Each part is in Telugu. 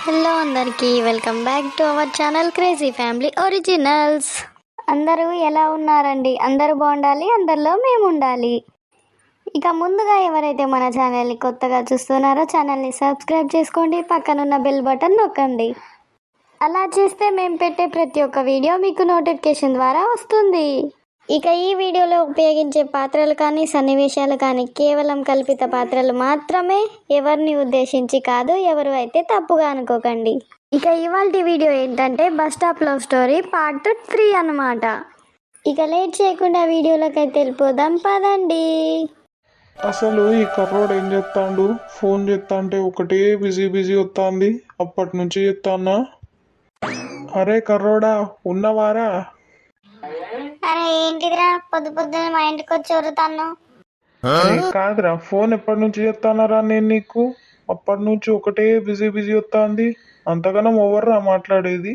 హలో అందరికీ welcome back to our channel crazy family originals. అందరూ ఎలా ఉన్నారండి? అందరూ బాగుండాలి, అందరిలో మేము ఉండాలి. ఇక ముందుగా ఎవరైతే మన ఛానల్ని కొత్తగా చూస్తున్నారో ఛానల్ని సబ్స్క్రైబ్ చేసుకోండి, పక్కనున్న బెల్ బటన్ నొక్కండి. అలా చేస్తే మేము పెట్టే ప్రతి ఒక్క వీడియో మీకు నోటిఫికేషన్ ద్వారా వస్తుంది. ఇక ఈ వీడియోలో ఉపయోగించే పాత్రలు కానీ సన్నివేశాలు కానీ కేవలం కల్పిత పాత్రలు మాత్రమే, ఎవరిని ఉద్దేశించి కాదు. ఎవరు అయితే తప్పుగా అనుకోకండి. ఇక ఇవాల్టి వీడియో ఏంటంటే bus stop love story part 3 అన్నమాట. ఇక లేట్ చేయకుండా వీడియోలోకి అయితే వెళ్ళిపోదాం పదండి. అసలు ఈ కర్రోడు ఏం చెప్తాండు? ఫోన్ చేస్తా అంటే ఒకటే బిజీ బిజీ వస్తుంది. అప్పటి నుంచి చెప్తాన్నా. అరే కర్రోడా, ఉన్నవారా? అరే ఏంటిదిరా, పొద్దు పొద్దున మా ఇంటికి వచ్చి వరుతాను. కాదురా, ఫోన్ ఎప్పటి నుంచి చెప్తానరా నేను నీకు? అప్పటి నుంచి ఒకటే బిజీ బిజీ వస్తుంది. అంతగానం ఓవర్రా మాట్లాడేది?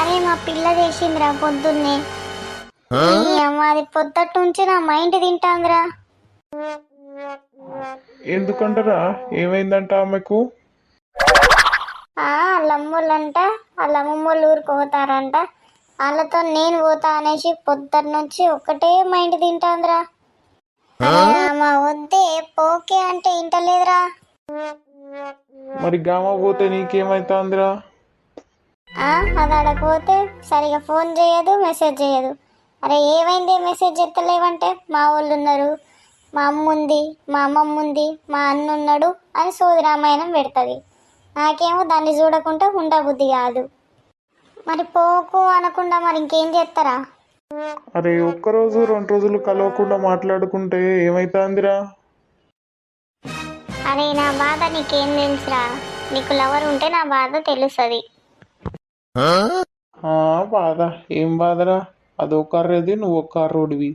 అరే మా పిల్ల చేసిందిరా పొద్దున్నే. అది పొద్దుటి నుంచి నా మైండ్ తింటాందిరా. ఎందుకంటారా? ఏమైందంట ఆమెకు? వాళ్ళమ్మోళ్ళంట, వాళ్ళ అమ్మమ్మోళ్ళు ఊరికి పోతారంట. వాళ్ళతో నేను పోతా అనేసి పొద్దుటి నుంచి ఒకటే మైండ్ తింటాందిరా. మా వద్దే పోకే అంటే ఇంటలేదురా. మరి గామ పోతే నీకేమైతుందిరా? అది ఆడకపోతే సరిగా ఫోన్ చేయదు, మెసేజ్ చేయదు. అరే ఏమైంది మెసేజ్ ఎత్తలేవంటే మా వాళ్ళు ఉన్నారు, మా అమ్మ ఉంది, మా అమ్మమ్మ ఉంది, మా అన్న ఉన్నాడు అని సోది రామాయణం పెడుతుంది. నాకేమో దాన్ని చూడకుండా ఉండబుద్ధి కాదు. మరి పోకు అనకుండా మరి ఇంకేం చేస్తారా? అరే ఒక్కరోజు 2 రోజులు కలవకుండా మాట్లాడుకుంటే ఏమైతుందిరా? అరే నా బాధ నీకేం తెలుసురా? నీకు లవర్ ఉంటే నా బాధ తెలుస్తుంది. బాధ ఏం బాధరా? అదో కర్రేది, నువ్వు ఒక కర్రోడివి.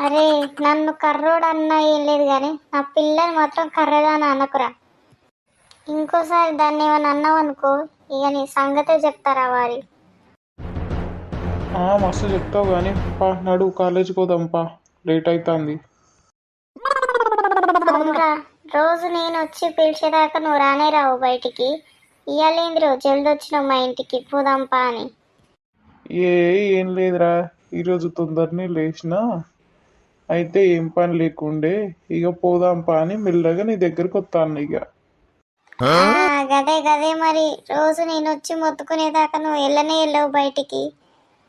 అరే నన్ను కర్రోడు అన్నా ఏం లేదు కానీ నా పిల్లని మాత్రం కర్రదా అని అనకురా. ఇంకోసారి దాన్ని ఏమన్నా అన్నావు అనుకో, ఇక నీ సంగతే చెప్తారా వారి. మస్తు చెప్తావు కానీ పా, నడు కాలేజీకి పోదాంపా, లేట్ అవుతుంది. అవునరా, రోజు నేను వచ్చి పిలిచేదాకా నువ్వు రానే రావు బయటికి. ఇయ్యాలేంది రోజు జల్ది వచ్చినావు మా ఇంటికి, పోదాంపా అని. ఏం లేదురా, ఈరోజు తొందరనే లేచినా, అయితే ఏం పని లేకుండే ఇక పోదాంపా అని మెల్లగా నీ దగ్గరకు వస్తాను. ఇక గదే గదే, మరి రోజు నేను వచ్చి మొత్తుకునేదాకా నువ్వు వెళ్ళవు బయటికి.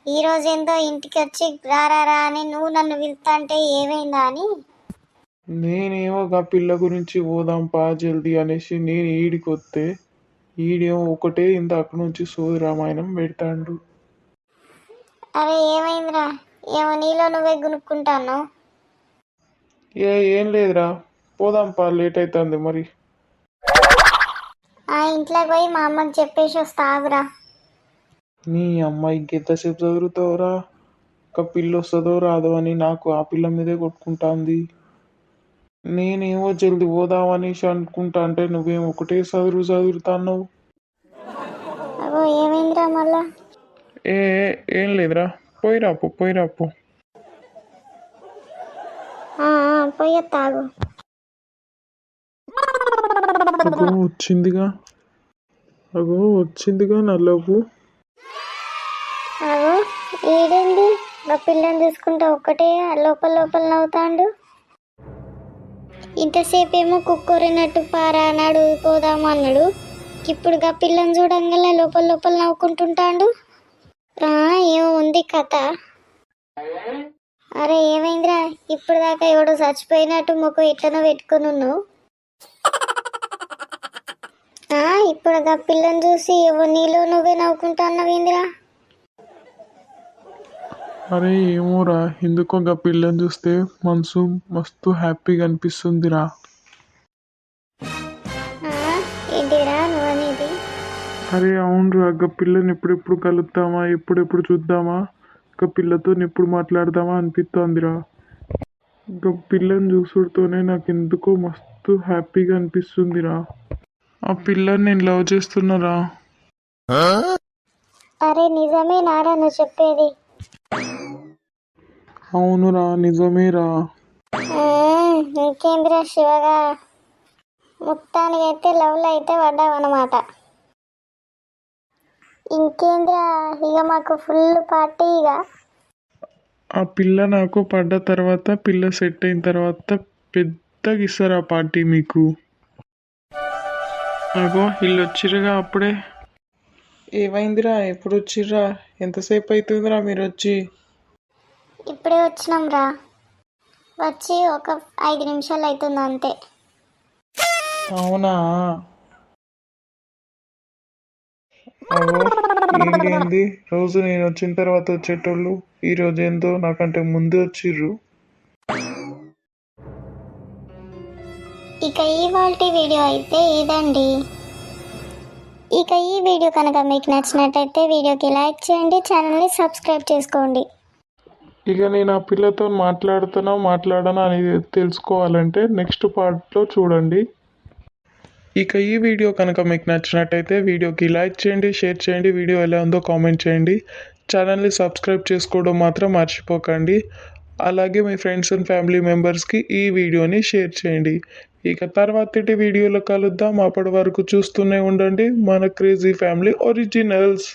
ఈ రోజు ఏందో ఇంటికి వచ్చి రారా అని నువ్వు నన్ను పిలుస్తా అంటే ఏమైందా అని. నేనేమో ఆ పిల్ల గురించి పోదాంపా జల్దీ అనేసి నేను ఈడికి వస్తే, ఈడేమో ఒకటే ఇందాక నుంచి సోది రామాయణం పెడతాండు. అరే ఏమైందిరా? ఏమో నీలో నువ్వే గునుక్కుంటాను. ఏం లేదురా, పోదాంపా, లేట్ అవుతుంది. మరి ఇంట్లోకి పోయి మా అమ్మకి చెప్పేసి వస్తా, ఆగురా. నీ అమ్మాయి ఇంకెంతసేపు చదువుతావురా? ఒక పిల్ల వస్తుందో రాదో అని నాకు ఆ పిల్ల మీదే కొట్టుకుంటాంది. నేనేమో జల్ది పోదామనేసి అనుకుంటా అంటే నువ్వేమో ఒకటే చదువుతున్నావు. అగో ఏమైందిరా మళ్ళా? ఏం లేదురా, పోయిరాపు. పోయొత్తాగు. వచ్చిందిగా నల్లపు. అగో ఏడేంది నా పిల్లని చూసుకుంటా ఒక్కటే లోపల లోపల నవ్వుతాండు. ఇంతసేపు ఏమో కుక్కొరినట్టు పారా అన్నాడు, పోదామన్నాడు. ఇప్పుడు గా పిల్లని చూడంగానే లోపల లోపల నవ్వుకుంటుంటాడు. ఏమో ఉంది కథ. అరే ఏమైందిరా? ఇప్పుడు దాకా ఎవడో చచ్చిపోయినట్టు ముఖం ఎట్లనో పెట్టుకుని ఉన్నావు. ఇప్పుడు గా పిల్లని చూసి నీలో నువ్వే నవ్వుకుంటా అన్నావేందిరా? అరే ఏమోరా, ఎందుకో గా పిల్లని చూస్తే మనసు మస్తు హ్యాపీగా అనిపిస్తుందిరా. ఏంటిరా నువ్వు అనేది? అరే అవునురా, గా పిల్లని ఎప్పుడెప్పుడు కలుద్దామా, ఎప్పుడెప్పుడు చూద్దామా, గా పిల్లతో ఎప్పుడు మాట్లాడదామా అనిపిస్తోందిరా. గా పిల్లని చూసుడుతోనే నాకు ఎందుకో మస్తు హ్యాపీగా అనిపిస్తుందిరా. ఆ పిల్లని నేను లవ్ చేస్తున్నారా. అరే నిజమే నారా నువ్వు చెప్పేది? అవునురా, నిజమేరా. ఇంకేందిరా శివగా? మొత్తానికి అయితే లవ్లో అయితే పడ్డావన్నమాట. ఇంకేంద్రా, ఇక మాకు ఫుల్ పార్టీ ఇక. ఆ పిల్ల నాకు పడ్డ తర్వాత, పిల్ల సెట్ అయిన తర్వాత పెద్దగా ఇస్తారు ఆ పార్టీ మీకు. అగో వీళ్ళు వచ్చిర్రుగా అప్పుడే. ఏమైందిరా, ఎప్పుడు వచ్చిర్రా? ఎంతసేపు అవుతుందిరా మీరు వచ్చి? ఇప్పుడే వచ్చినాం రా, వచ్చి ఒక 5 నిమిషాలు అవుతుంది అంతే. అవునా? అగో ఏంటి రోజు నేను వచ్చిన తర్వాత వచ్చేటోళ్ళు ఈరోజు ఏందో నాకంటే ముందు వచ్చిర్రు. ఇక ఇవాల్టి వీడియో అయితే ఇదండి. ఇక ఈ వీడియో కనుక మీకు నచ్చినట్టయితే వీడియోకి లైక్ చేయండి, ఛానల్ని సబ్స్క్రైబ్ చేసుకోండి. ఇక నేను ఆ పిల్లతో మాట్లాడనా అనేది తెలుసుకోవాలంటే నెక్స్ట్ పార్ట్లో చూడండి. ఇక ఈ వీడియో కనుక మీకు నచ్చినట్టయితే వీడియోకి లైక్ చేయండి, షేర్ చేయండి, వీడియో ఎలా ఉందో కామెంట్ చేయండి, ఛానల్ని సబ్స్క్రైబ్ చేసుకోవడం మాత్రం మర్చిపోకండి. అలాగే మీ ఫ్రెండ్స్ అండ్ ఫ్యామిలీ మెంబర్స్కి ఈ వీడియోని షేర్ చేయండి. ఇక తర్వాతి వీడియోలో కలుద్దాం. అప్పటి వరకు చూస్తూనే ఉండండి మన క్రేజీ ఫ్యామిలీ ఒరిజినల్స్.